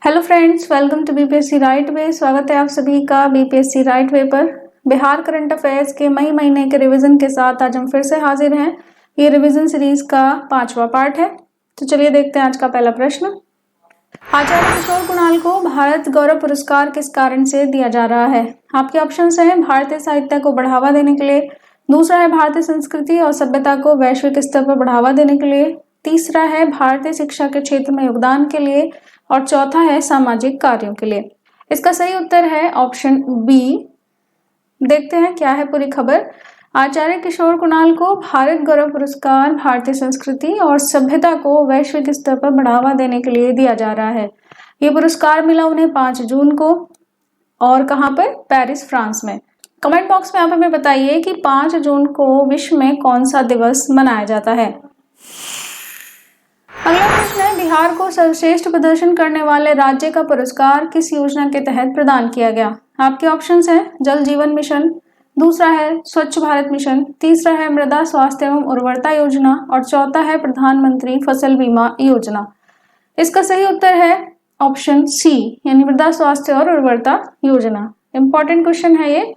Hello friends, welcome to BPSC right way. स्वागत है आप सभी का बीपीएससी राइट वे पर। बिहार करंट अफेयर्स के मई महीने के रिवीजन के साथ आज हम फिर से हाजिर हैं। ये रिवीजन सीरीज का 5वां पार्ट है। तो चलिए देखते हैं आज का पहला प्रश्न। आचार्य किशोर कुणाल को भारत गौरव पुरस्कार किस कारण से दिया जा रहा है? आपके ऑप्शंस हैं भारतीय साहित्य को बढ़ावा देने के लिए, दूसरा है भारतीय संस्कृति और सभ्यता को वैश्विक स्तर पर बढ़ावा देने के लिए, तीसरा है भारतीय शिक्षा के क्षेत्र में योगदान के लिए और चौथा है सामाजिक कार्यों के लिए। इसका सही उत्तर है ऑप्शन बी। देखते हैं क्या है पूरी खबर। आचार्य किशोर कुणाल को भारत गौरव पुरस्कार भारतीय संस्कृति और सभ्यता को वैश्विक स्तर पर बढ़ावा देने के लिए दिया जा रहा है। ये पुरस्कार मिला उन्हें 5 जून को और कहां पर? पेरिस, फ्रांस में। कमेंट बॉक्स में आप हमें बताइए कि 5 जून को विश्व में कौन सा दिवस मनाया जाता है। अगला प्रश्न है, बिहार को सर्वश्रेष्ठ प्रदर्शन करने वाले राज्य का पुरस्कार किस योजना के तहत प्रदान किया गया? आपके ऑप्शंस हैं जल जीवन मिशन, दूसरा है स्वच्छ भारत मिशन, तीसरा है मृदा स्वास्थ्य एवं उर्वरता योजना और चौथा है प्रधानमंत्री फसल बीमा योजना। इसका सही उत्तर है ऑप्शन सी, यानी मृदा स्वास्थ्य और उर्वरता योजना। इंपॉर्टेंट क्वेश्चन है ये।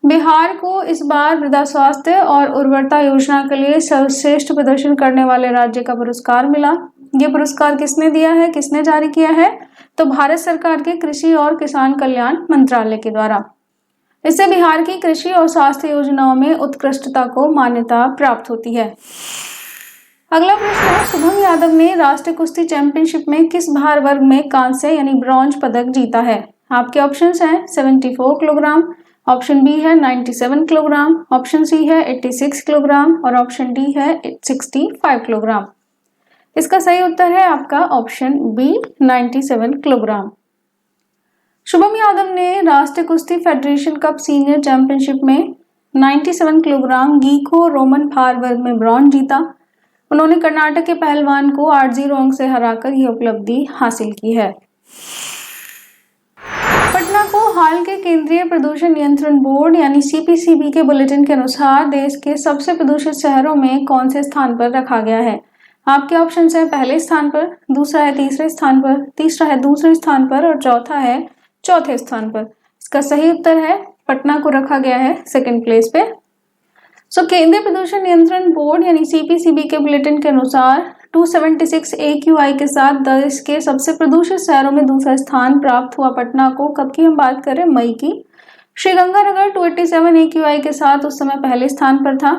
बिहार को इस बार मृदा स्वास्थ्य और उर्वरता योजना के लिए सर्वश्रेष्ठ प्रदर्शन करने वाले राज्य का पुरस्कार मिला। ये पुरस्कार किसने दिया है, किसने जारी किया है? तो भारत सरकार के कृषि और किसान कल्याण मंत्रालय के द्वारा। इससे बिहार की कृषि और स्वास्थ्य योजनाओं में उत्कृष्टता को मान्यता प्राप्त होती है। अगला प्रश्न है, शुभम यादव ने राष्ट्रीय कुश्ती चैंपियनशिप में किस भार वर्ग में कांस्य यानी ब्रॉन्ज पदक जीता है? आपके ऑप्शंस हैं 74 किलोग्राम, ऑप्शन बी है 97 किलोग्राम, ऑप्शन सी है 86 किलोग्राम और ऑप्शन डी है 65 किलोग्राम। इसका सही उत्तर है आपका option B 97 kilogram. Shubham Yadav ने राष्ट्रीय कुश्ती फेडरेशन कप सीनियर चैंपियनशिप में 97 किलोग्राम गीको रोमन भार वर्ग में ब्रॉन्ज जीता। उन्होंने कर्नाटक के पहलवान को 8-0 अंक से हराकर यह उपलब्धि हासिल की है। पटना को हाल के केंद्रीय प्रदूषण नियंत्रण बोर्ड यानी सीपीसीबी के बुलेटिन के अनुसार देश के सबसे प्रदूषित शहरों में कौन से स्थान पर रखा गया है? आपके ऑप्शन है पहले स्थान पर, दूसरा है तीसरे स्थान पर, तीसरा है दूसरे स्थान पर और चौथा है चौथे स्थान पर। इसका सही उत्तर है पटना को रखा गया है सेकंड प्लेस पे। केंद्रीय प्रदूषण नियंत्रण बोर्ड यानी सीपीसीबी के बुलेटिन के अनुसार 276 AQI के साथ देश के सबसे प्रदूषित शहरों में दूसरा स्थान प्राप्त हुआ पटना को। कब की हम बात करें? मई की। श्रीगंगानगर 287 AQI के साथ उस समय पहले स्थान पर था।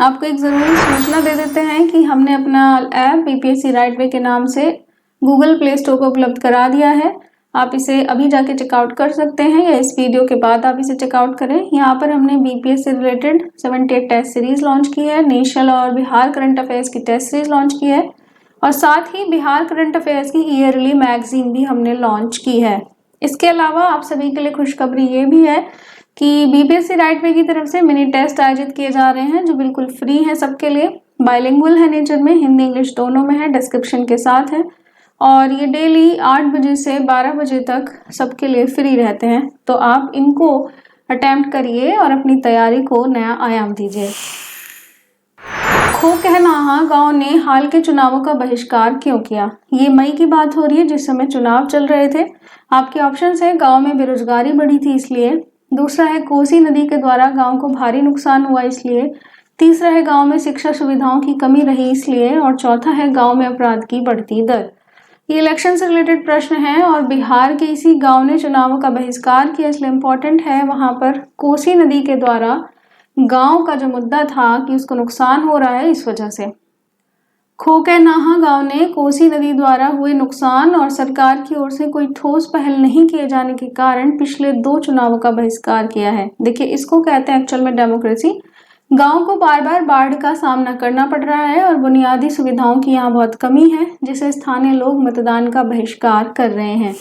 आपको एक जरूरी सूचना दे देते हैं कि हमने अपना ऐप बीपीएससी राइट वे के नाम से गूगल प्ले स्टोर पर उपलब्ध करा दिया है। आप इसे अभी जाके चेकआउट कर सकते हैं या इस वीडियो के बाद आप इसे चेकआउट करें। यहाँ पर हमने बीपीएस से रिलेटेड 78 टेस्ट सीरीज लॉन्च की है, नेशनल और बिहार करंट अफेयर्स की टेस्ट सीरीज लॉन्च की है और साथ ही बिहार करंट अफेयर्स की ईयरली मैगजीन भी हमने लॉन्च की है। इसके अलावा आप सभी के लिए खुशखबरी ये भी है कि बीपीएससी राइट वे की तरफ से मिनी टेस्ट आयोजित किए जा रहे हैं जो बिल्कुल फ्री है सबके लिए। बाइलिंगुअल है नेचर में, हिंदी इंग्लिश दोनों में है, डिस्क्रिप्शन के साथ है और ये डेली 8 बजे से 12 बजे तक सबके लिए फ्री रहते हैं। तो आप इनको अटेम्प्ट करिए और अपनी तैयारी को नया आयाम दीजिए। खोकहनाहा गांव ने हाल के चुनावों का बहिष्कार क्यों किया? ये मई की बात हो रही है जिस समय चुनाव चल रहे थे। आपके ऑप्शंस है गांव में बेरोजगारी बढ़ी थी इसलिए, दूसरा है कोसी नदी के द्वारा गांव को भारी नुकसान हुआ इसलिए, तीसरा है गांव में शिक्षा सुविधाओं की कमी रही इसलिए और चौथा है गांव में अपराध की बढ़ती दर। ये इलेक्शन से रिलेटेड प्रश्न है और बिहार के इसी गांव ने चुनावों का बहिष्कार किया इसलिए इम्पोर्टेंट है। वहां पर कोसी नदी के द्वारा गांव का जो मुद्दा था कि उसको नुकसान हो रहा है, इस वजह से खोकहनाहा गांव ने कोसी नदी द्वारा हुए नुकसान और सरकार की ओर से कोई ठोस पहल नहीं किए जाने के कारण पिछले 2 चुनावों का बहिष्कार किया है। देखिए, इसको कहते हैं एक्चुअल में डेमोक्रेसी। गांव को बार बार बाढ़ का सामना करना पड़ रहा है और बुनियादी सुविधाओं की यहाँ बहुत कमी है जिसे स्थानीय लोग मतदान का बहिष्कार कर रहे हैं।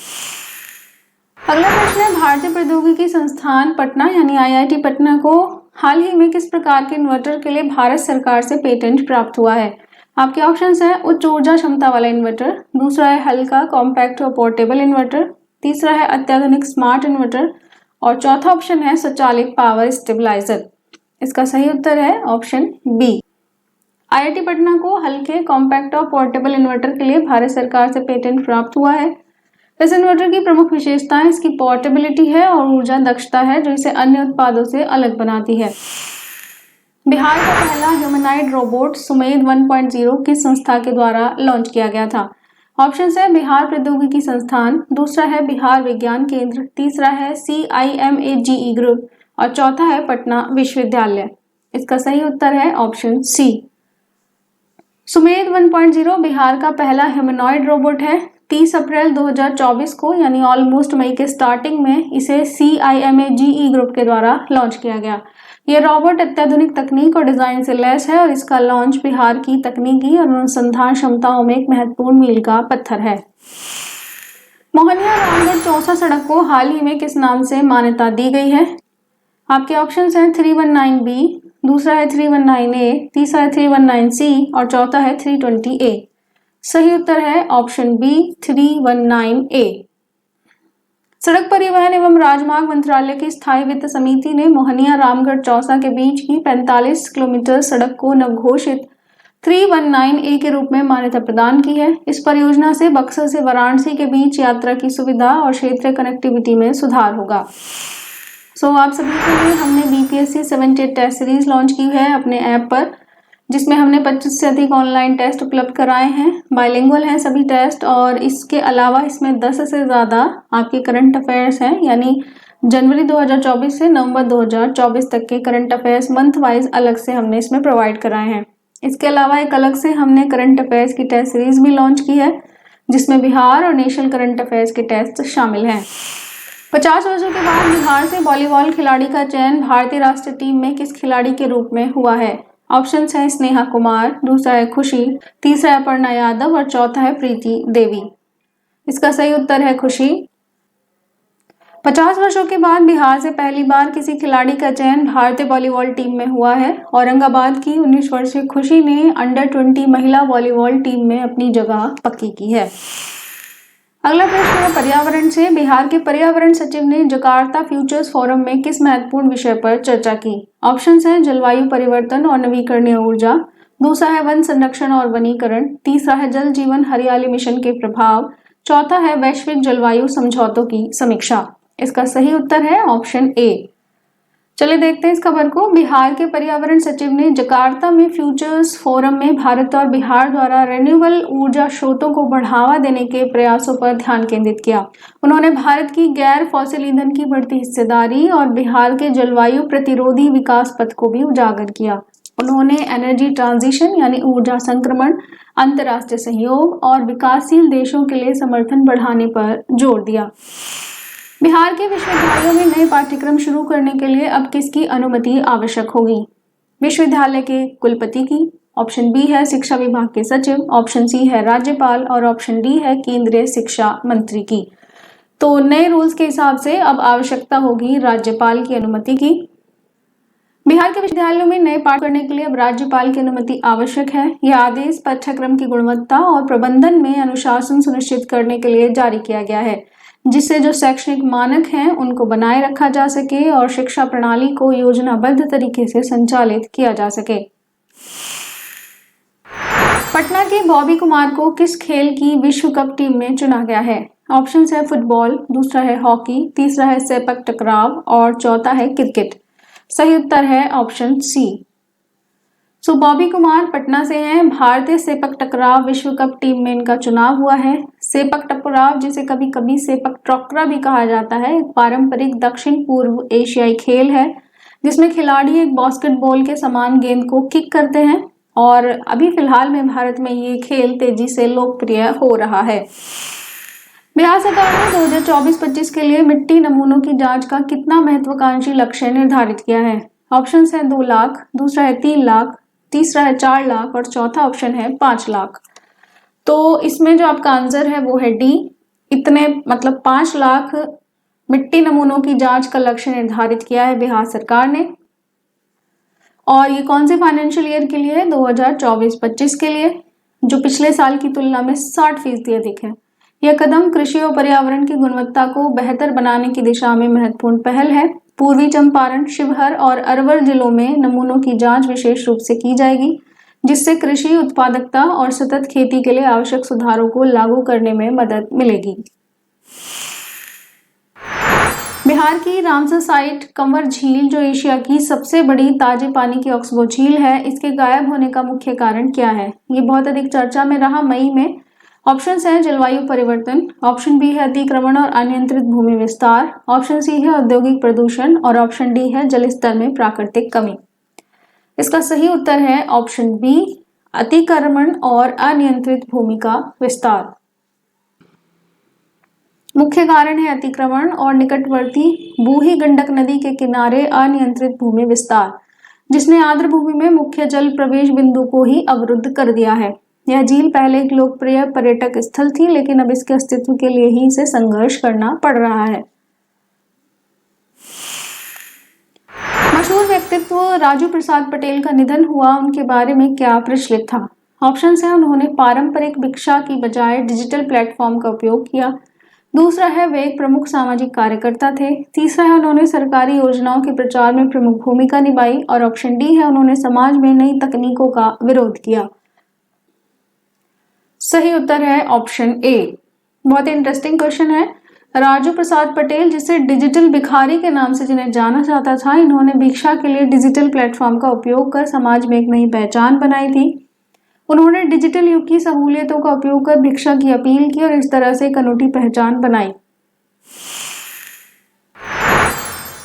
अगला प्रश्न है, भारतीय प्रौद्योगिकी संस्थान पटना यानी आईआईटी पटना को हाल ही में किस प्रकार के इन्वर्टर के लिए भारत सरकार से पेटेंट प्राप्त हुआ है? आपके ऑप्शंस हैं उच्च ऊर्जा क्षमता वाला इन्वर्टर, दूसरा है हल्का कॉम्पैक्ट और पोर्टेबल इन्वर्टर, तीसरा है अत्याधुनिक स्मार्ट इन्वर्टर और चौथा ऑप्शन है स्वचालित पावर स्टेबलाइजर। इसका सही उत्तर है ऑप्शन बी। IIT पटना को हल्के कॉम्पैक्ट और पोर्टेबल इन्वर्टर के लिए भारत सरकार से पेटेंट प्राप्त हुआ है। इस इन्वर्टर की प्रमुख विशेषताएं इसकी पोर्टेबिलिटी है और ऊर्जा दक्षता है, जो इसे अन्य उत्पादों से अलग बनाती है। बिहार का पहला ह्यूमनॉइड रोबोट सुमेध 1.0 किस संस्था के द्वारा लॉन्च किया गया था? ऑप्शन है बिहार प्रौद्योगिकी संस्थान, दूसरा है बिहार विज्ञान केंद्र, तीसरा है CIMAGE ग्रुप और चौथा है पटना विश्वविद्यालय। इसका सही उत्तर है ऑप्शन सी। सुमेध 1.0 बिहार का पहला ह्यूमनॉइड रोबोट है। 30 अप्रैल 2024 को यानी ऑलमोस्ट मई के स्टार्टिंग में इसे CIMAGE ग्रुप के द्वारा लॉन्च किया गया। यह रोबोट अत्याधुनिक तकनीक और डिजाइन से लैस है और इसका लॉन्च बिहार की तकनीकी और अनुसंधान क्षमताओं में एक महत्वपूर्ण मील का पत्थर है। मोहनिया रामगढ़ चौसा सड़क को हाल ही में किस नाम से मान्यता दी गई है? आपके ऑप्शंस हैं 319B, दूसरा है 319A, तीसरा है 319C और चौथा है 320A। सही उत्तर है ऑप्शन बी 319A। सड़क परिवहन एवं राजमार्ग मंत्रालय की स्थायी वित्त समिति ने मोहनिया रामगढ़ चौसा के बीच की 45 किलोमीटर सड़क को नवघोषित 319A के रूप में मान्यता प्रदान की है। इस परियोजना से बक्सर से वाराणसी के बीच यात्रा की सुविधा और क्षेत्रीय कनेक्टिविटी में सुधार होगा। आप सभी के लिए हमने BPSC 78 टेस्ट सीरीज लॉन्च की है अपने ऐप पर, जिसमें हमने 25 से अधिक ऑनलाइन टेस्ट उपलब्ध कराए हैं। बाइलिंगुअल हैं सभी टेस्ट और इसके अलावा इसमें 10 से ज़्यादा आपके करंट अफेयर्स हैं, यानी जनवरी 2024 से नवंबर 2024 तक के करंट अफेयर्स मंथ वाइज अलग से हमने इसमें प्रोवाइड कराए हैं। इसके अलावा एक अलग से हमने करंट अफेयर्स की टेस्ट सीरीज भी लॉन्च की है, जिसमें बिहार और नेशनल करंट अफेयर्स के टेस्ट शामिल हैं। 50 वर्षों के बाद बिहार से वॉलीबॉल खिलाड़ी का चयन भारतीय राष्ट्रीय टीम में किस खिलाड़ी के रूप में हुआ है? ऑप्शन है स्नेहा कुमार, दूसरा है खुशी, तीसरा है अपर्णा यादव और चौथा है प्रीति देवी। इसका सही उत्तर है खुशी। 50 वर्षों के बाद बिहार से पहली बार किसी खिलाड़ी का चयन भारतीय वॉलीबॉल टीम में हुआ है। औरंगाबाद की 19 वर्षीय खुशी ने अंडर 20 महिला वॉलीबॉल टीम में अपनी जगह पक्की की है। अगला प्रश्न है पर्यावरण से। बिहार के पर्यावरण सचिव ने जकार्ता फ्यूचर्स फोरम में किस महत्वपूर्ण विषय पर चर्चा की? ऑप्शंस हैं जलवायु परिवर्तन और नवीकरणीय ऊर्जा, दूसरा है वन संरक्षण और वनीकरण, तीसरा है जल जीवन हरियाली मिशन के प्रभाव, चौथा है वैश्विक जलवायु समझौतों की समीक्षा। इसका सही उत्तर है ऑप्शन ए। चलिए देखते हैं इस खबर को। बिहार के पर्यावरण सचिव ने जकार्ता में फ्यूचर्स फोरम में भारत और बिहार द्वारा रिन्यूएबल ऊर्जा स्रोतों को बढ़ावा देने के प्रयासों पर ध्यान केंद्रित किया। उन्होंने भारत की गैर फॉसिल ईंधन की बढ़ती हिस्सेदारी और बिहार के जलवायु प्रतिरोधी विकास पथ को भी उजागर किया। उन्होंने एनर्जी ट्रांजिशन यानी ऊर्जा संक्रमण, अंतर्राष्ट्रीय सहयोग और विकासशील देशों के लिए समर्थन बढ़ाने पर जोर दिया। बिहार के विश्वविद्यालयों में नए पाठ्यक्रम शुरू करने के लिए अब किसकी अनुमति आवश्यक होगी? विश्वविद्यालय के कुलपति की, ऑप्शन बी है शिक्षा विभाग के सचिव, ऑप्शन सी है राज्यपाल और ऑप्शन डी है केंद्रीय शिक्षा मंत्री की। तो नए रूल्स के हिसाब से अब आवश्यकता होगी राज्यपाल की अनुमति की। बिहार के विश्वविद्यालयों में नए पाठ करने के लिए अब राज्यपाल की अनुमति आवश्यक है। यह आदेश पाठ्यक्रम की गुणवत्ता और प्रबंधन में अनुशासन सुनिश्चित करने के लिए जारी किया गया है, जिससे जो शैक्षणिक मानक हैं उनको बनाए रखा जा सके और शिक्षा प्रणाली को योजनाबद्ध तरीके से संचालित किया जा सके। पटना के बॉबी कुमार को किस खेल की विश्व कप टीम में चुना गया है? ऑप्शन है फुटबॉल, दूसरा है हॉकी, तीसरा है सेपक टकराव और चौथा है क्रिकेट। सही उत्तर है ऑप्शन सी। बॉबी कुमार पटना से हैं। भारतीय सेपक टकराव विश्व कप टीम में इनका चुनाव हुआ है। सेपक टकराव, जिसे कभी कभी सेपक टकरा भी कहा जाता है, एक पारंपरिक दक्षिण पूर्व एशियाई खेल है जिसमें खिलाड़ी एक बास्केटबॉल के समान गेंद को किक करते हैं और अभी फिलहाल में भारत में ये खेल तेजी से लोकप्रिय हो रहा है। बिहार सरकार ने 2024-25 के लिए मिट्टी नमूनों की जांच का कितना महत्वाकांक्षी लक्ष्य निर्धारित किया है? ऑप्शन है 2 लाख, दूसरा है 3 लाख, तीसरा है 4 लाख और चौथा ऑप्शन है 5 लाख। तो इसमें जो आपका आंसर है वो है डी। इतने मतलब 5 लाख मिट्टी नमूनों की जांच का लक्ष्य निर्धारित किया है बिहार सरकार ने। और ये कौन से फाइनेंशियल ईयर के लिए है? 2024-25 के लिए, जो पिछले साल की तुलना में 60% अधिक है। यह कदम कृषि और पर्यावरण की गुणवत्ता को बेहतर बनाने की दिशा में महत्वपूर्ण पहल है। पूर्वी चंपारण, शिवहर और अरवल जिलों में नमूनों की जांच विशेष रूप से की जाएगी। जिससे कृषि उत्पादकता और सतत खेती के लिए आवश्यक सुधारों को लागू करने में मदद मिलेगी। बिहार की रामसर साइट कंवर झील, जो एशिया की सबसे बड़ी ताजे पानी की ऑक्सबो झील है, इसके गायब होने का मुख्य कारण क्या है? ये बहुत अधिक चर्चा में रहा मई में। ऑप्शंस हैं जलवायु परिवर्तन, ऑप्शन बी है अतिक्रमण और अनियंत्रित भूमि विस्तार, ऑप्शन सी है औद्योगिक प्रदूषण और ऑप्शन डी है जल स्तर में प्राकृतिक कमी। इसका सही उत्तर है ऑप्शन बी, अतिक्रमण और अनियंत्रित भूमि का विस्तार। मुख्य कारण है अतिक्रमण और निकटवर्ती बूही गंडक नदी के किनारे अनियंत्रित भूमि विस्तार, जिसने आर्द्र भूमि में मुख्य जल प्रवेश बिंदु को ही अवरुद्ध कर दिया है। यह झील पहले एक लोकप्रिय पर्यटक स्थल थी, लेकिन अब इसके अस्तित्व के लिए ही इसे संघर्ष करना पड़ रहा है। मशहूर व्यक्तित्व राजू प्रसाद पटेल का निधन हुआ, उनके बारे में क्या प्रचलित था? ऑप्शंस हैं उन्होंने पारंपरिक भिक्षा की बजाय डिजिटल प्लेटफॉर्म का उपयोग किया, दूसरा है वे एक प्रमुख सामाजिक कार्यकर्ता थे, तीसरा है उन्होंने सरकारी योजनाओं के प्रचार में प्रमुख भूमिका निभाई और ऑप्शन डी है उन्होंने समाज में नई तकनीकों का विरोध किया। सही उत्तर है ऑप्शन ए। बहुत ही इंटरेस्टिंग क्वेश्चन है। राजू प्रसाद पटेल, जिसे डिजिटल भिखारी के नाम से जिन्हें जाना जाता था, इन्होंने भिक्षा के लिए डिजिटल प्लेटफॉर्म का उपयोग कर समाज में एक नई पहचान बनाई थी। उन्होंने डिजिटल युग की सहूलियतों का उपयोग कर भिक्षा की अपील की और इस तरह से एक अनूठी पहचान बनाई।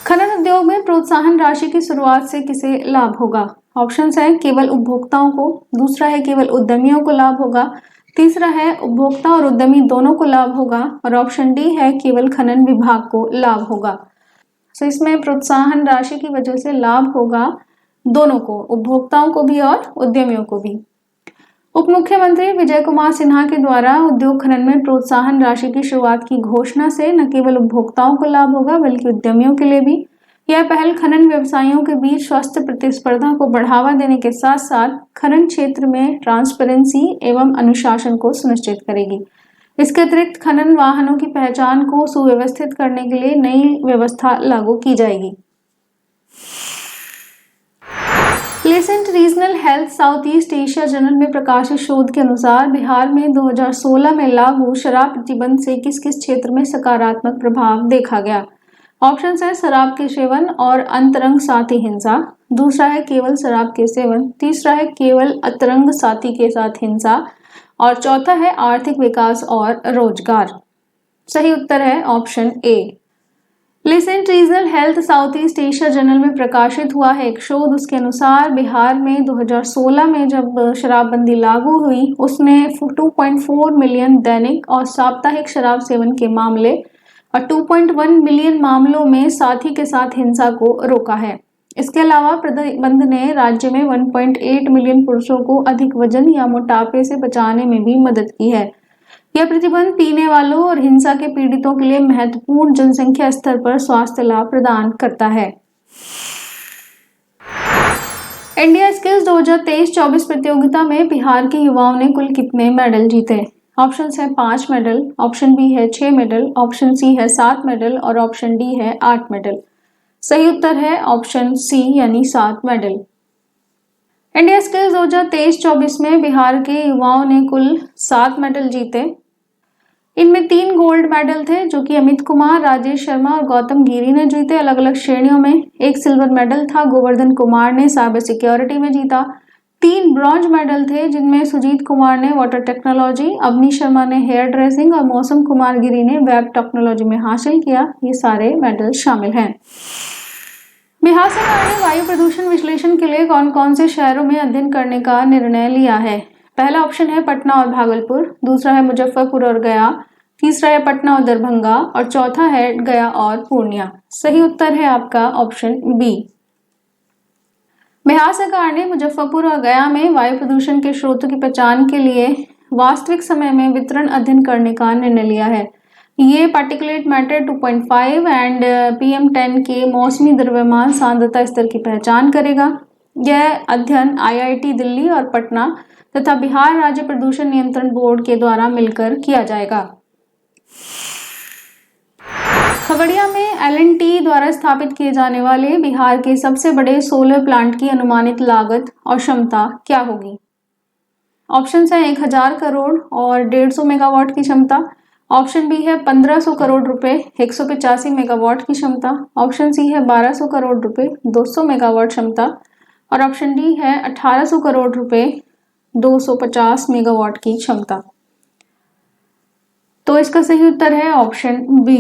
खनन उद्योग में प्रोत्साहन राशि की शुरुआत से किसे लाभ होगा? ऑप्शंस हैं केवल उपभोक्ताओं को, दूसरा है केवल उद्यमियों को लाभ होगा, तीसरा है उपभोक्ता और उद्यमी दोनों को लाभ होगा और ऑप्शन डी है केवल खनन विभाग को लाभ होगा। तो इसमें प्रोत्साहन राशि की वजह से लाभ होगा दोनों को, उपभोक्ताओं को भी और उद्यमियों को भी। उप मुख्यमंत्री विजय कुमार सिन्हा के द्वारा उद्योग खनन में प्रोत्साहन राशि की शुरुआत की घोषणा से न केवल उपभोक्ताओं को लाभ होगा बल्कि उद्यमियों के लिए भी। यह पहल खनन व्यवसायियों के बीच स्वस्थ प्रतिस्पर्धा को बढ़ावा देने के साथ साथ खनन क्षेत्र में ट्रांसपेरेंसी एवं अनुशासन को सुनिश्चित करेगी। इसके अतिरिक्त खनन वाहनों की पहचान को सुव्यवस्थित करने के लिए नई व्यवस्था लागू की जाएगी। प्लेसेंट regional health south east Asia journal में प्रकाशित शोध के अनुसार बिहार में 2016 में लागू शराब प्रतिबंध से किस किस क्षेत्र में सकारात्मक प्रभाव देखा गया? ऑप्शंस है शराब के सेवन और अंतरंग साथी हिंसा, दूसरा है केवल शराब के सेवन, तीसरा है केवल अंतरंग साथी के साथ हिंसा और चौथा है आर्थिक विकास और रोजगार। सही उत्तर है ऑप्शन ए। प्लेसेंट regional health south east Asia journal में प्रकाशित हुआ है एक शोध, उसके अनुसार बिहार में 2016 में जब शराबबंदी लागू हुई, उसने 2.4 मिलियन दैनिक और साप्ताहिक शराब सेवन के मामले और 2.1 मिलियन मामलों में साथी के साथ हिंसा को रोका है। इसके अलावा प्रतिबंध ने राज्य में 1.8 मिलियन पुरुषों को अधिक वजन या मोटापे से बचाने में भी मदद की है। यह प्रतिबंध पीने वालों और हिंसा के पीड़ितों के लिए महत्वपूर्ण जनसंख्या स्तर पर स्वास्थ्य लाभ प्रदान करता है। इंडिया स्किल्स 2023-24 प्रतियोगिता में बिहार के युवाओं ने कुल कितने मेडल जीते? ऑप्शन है 5 मेडल, ऑप्शन बी है 6 मेडल, ऑप्शन सी है 7 मेडल और ऑप्शन डी है 8 मेडल। सही उत्तर है ऑप्शन सी यानी 7 मेडल। इंडिया स्किल्स 2023-24 में बिहार के युवाओं ने कुल 7 मेडल जीते। इनमें 3 गोल्ड मेडल थे जो कि अमित कुमार, राजेश शर्मा और गौतम गिरी ने जीते अलग अलग श्रेणियों में। एक सिल्वर मेडल था, गोवर्धन कुमार ने साइबर सिक्योरिटी में जीता। 3 ब्रॉन्ज मेडल थे जिनमें सुजीत कुमार ने वाटर टेक्नोलॉजी, अवनी शर्मा ने हेयर ड्रेसिंग और मौसम कुमार गिरी ने वेब टेक्नोलॉजी में हासिल किया। ये सारे मेडल शामिल हैं। बिहार सरकार ने वायु प्रदूषण विश्लेषण के लिए कौन कौन से शहरों में अध्ययन करने का निर्णय लिया है? पहला ऑप्शन है पटना और भागलपुर, दूसरा है मुजफ्फरपुर और गया, तीसरा है पटना और दरभंगा और चौथा है गया और पूर्णिया। सही उत्तर है आपका ऑप्शन बी। बिहार सरकार ने मुजफ्फरपुर और गया में वायु प्रदूषण के स्रोतों की पहचान के लिए वास्तविक समय में वितरण अध्ययन करने का निर्णय लिया है। ये पार्टिकुलेट मैटर 2.5 एंड PM10 के मौसमी द्रव्यमान सांद्रता स्तर की पहचान करेगा। यह अध्ययन IIT दिल्ली और पटना तथा बिहार राज्य प्रदूषण नियंत्रण बोर्ड के द्वारा मिलकर किया जाएगा। खगड़िया में L&T द्वारा स्थापित किए जाने वाले बिहार के सबसे बड़े सोलर प्लांट की अनुमानित लागत और क्षमता क्या होगी? ऑप्शन है 1000 करोड़ और 150 मेगावाट की क्षमता। ऑप्शन बी है 1500 करोड़ रुपए 185 मेगावाट की क्षमता। ऑप्शन सी है 1200 करोड़ रुपए 200 मेगावाट क्षमता और ऑप्शन डी है 1800 करोड़ रुपए 250 मेगावाट की क्षमता। तो इसका सही उत्तर है ऑप्शन बी।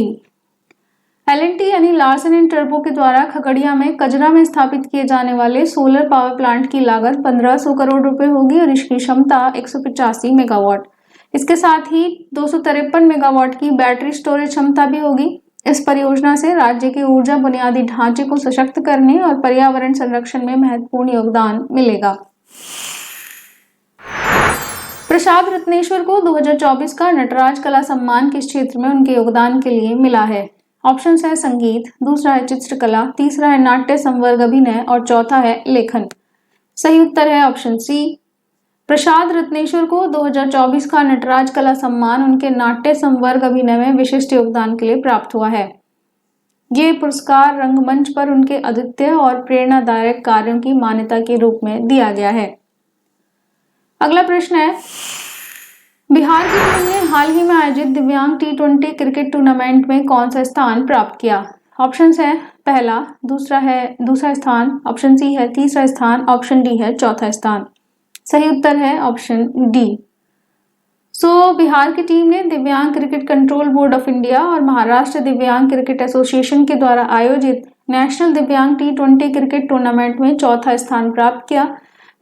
एल&टी यानी लार्सन एंड टर्बो के द्वारा खगड़िया में कजरा में स्थापित किए जाने वाले सोलर पावर प्लांट की लागत 1500 करोड़ रुपए होगी और इसकी क्षमता 185 मेगावाट। इसके साथ ही 253 मेगावाट की बैटरी स्टोरेज क्षमता भी होगी। इस परियोजना से राज्य के ऊर्जा बुनियादी ढांचे को सशक्त करने और पर्यावरण संरक्षण में महत्वपूर्ण योगदान मिलेगा। प्रसाद रत्नेश्वर को 2024 का नटराज कला सम्मान किस क्षेत्र में उनके योगदान के लिए मिला है? ऑप्शन है संगीत, दूसरा है चित्रकला, तीसरा है नाट्य संवर्ग अभिनय और चौथा है लेखन। सही उत्तर है ऑप्शन सी। प्रसाद रत्नेश्वर को 2024 का नटराज कला सम्मान उनके नाट्य संवर्ग अभिनय में विशिष्ट योगदान के लिए प्राप्त हुआ है। ये पुरस्कार रंगमंच पर उनके अद्वितीय और प्रेरणादायक कार्यों की मान्यता के रूप में दिया गया है। अगला प्रश्न है, बिहार की टीम ने हाल ही में आयोजित दिव्यांग T20 क्रिकेट टूर्नामेंट में कौन सा स्थान प्राप्त किया? ऑप्शन है पहला, दूसरा स्थान, ऑप्शन सी है तीसरा स्थान, ऑप्शन डी है चौथा स्थान। सही उत्तर है ऑप्शन डी। बिहार की टीम ने दिव्यांग cricket control board of India और महाराष्ट्र दिव्यांग क्रिकेट एसोसिएशन के द्वारा आयोजित नेशनल दिव्यांग T20 क्रिकेट टूर्नामेंट में चौथा स्थान प्राप्त किया।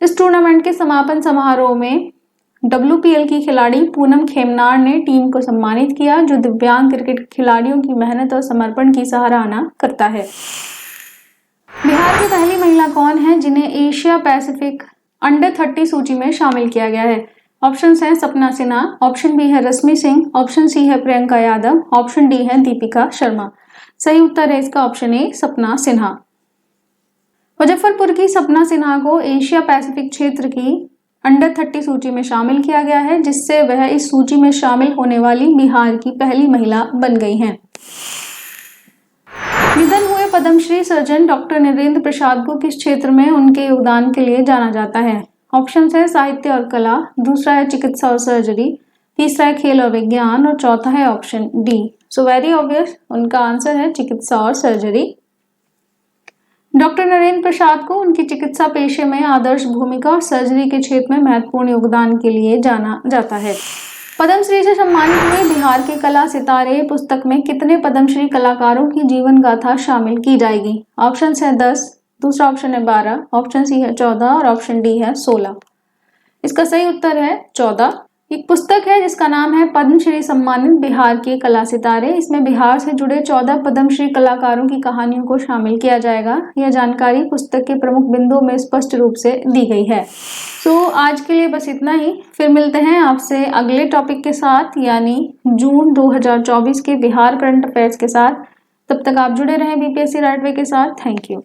इस टूर्नामेंट के समापन समारोह में WPL की खिलाड़ी पूनम खेमनार ने टीम को सम्मानित किया, जो दिव्यांग क्रिकेट खिलाड़ियों की मेहनत और समर्पण की सराहना करता है। बिहार की पहली महिला कौन है जिन्हें एशिया पैसिफिक अंडर 30 सूची में शामिल किया गया है? ऑप्शन है सपना सिन्हा, ऑप्शन बी है रश्मि सिंह, ऑप्शन सी है प्रियंका यादव, ऑप्शन डी है दीपिका शर्मा। सही उत्तर है इसका ऑप्शन ए, सपना सिन्हा। मुजफ्फरपुर की सपना सिन्हा को एशिया पैसिफिक क्षेत्र की अंडर 30 सूची में शामिल किया गया है, जिससे वह इस सूची में शामिल होने वाली बिहार की पहली महिला बन गई हैं। निधन हुए पद्मश्री सर्जन डॉक्टर नरेंद्र प्रसाद को किस क्षेत्र में उनके योगदान के लिए जाना जाता है? ऑप्शन है साहित्य और कला, दूसरा है चिकित्सा और सर्जरी, तीसरा है खेल और विज्ञान और चौथा है ऑप्शन डी। वेरी ऑब्वियस, उनका आंसर है चिकित्सा और सर्जरी। डॉक्टर नरेंद्र प्रसाद को उनकी चिकित्सा पेशे में आदर्श भूमिका और सर्जरी के क्षेत्र में महत्वपूर्ण योगदान के लिए जाना जाता है। पद्मश्री से सम्मानित हुए बिहार के कला सितारे पुस्तक में कितने पद्मश्री कलाकारों की जीवन गाथा शामिल की जाएगी? ऑप्शन है 10, दूसरा ऑप्शन है 12, ऑप्शन सी है 14 और ऑप्शन डी है 16। इसका सही उत्तर है 14। एक पुस्तक है जिसका नाम है पद्मश्री सम्मानित बिहार के कला सितारे। इसमें बिहार से जुड़े 14 पद्मश्री कलाकारों की कहानियों को शामिल किया जाएगा। यह जानकारी पुस्तक के प्रमुख बिंदुओं में स्पष्ट रूप से दी गई है। आज के लिए बस इतना ही। फिर मिलते हैं आपसे अगले टॉपिक के साथ, यानी जून 2024 के बिहार करंट अफेयर्स के साथ। तब तक आप जुड़े रहें BPSC राइट वे के साथ। Thank you.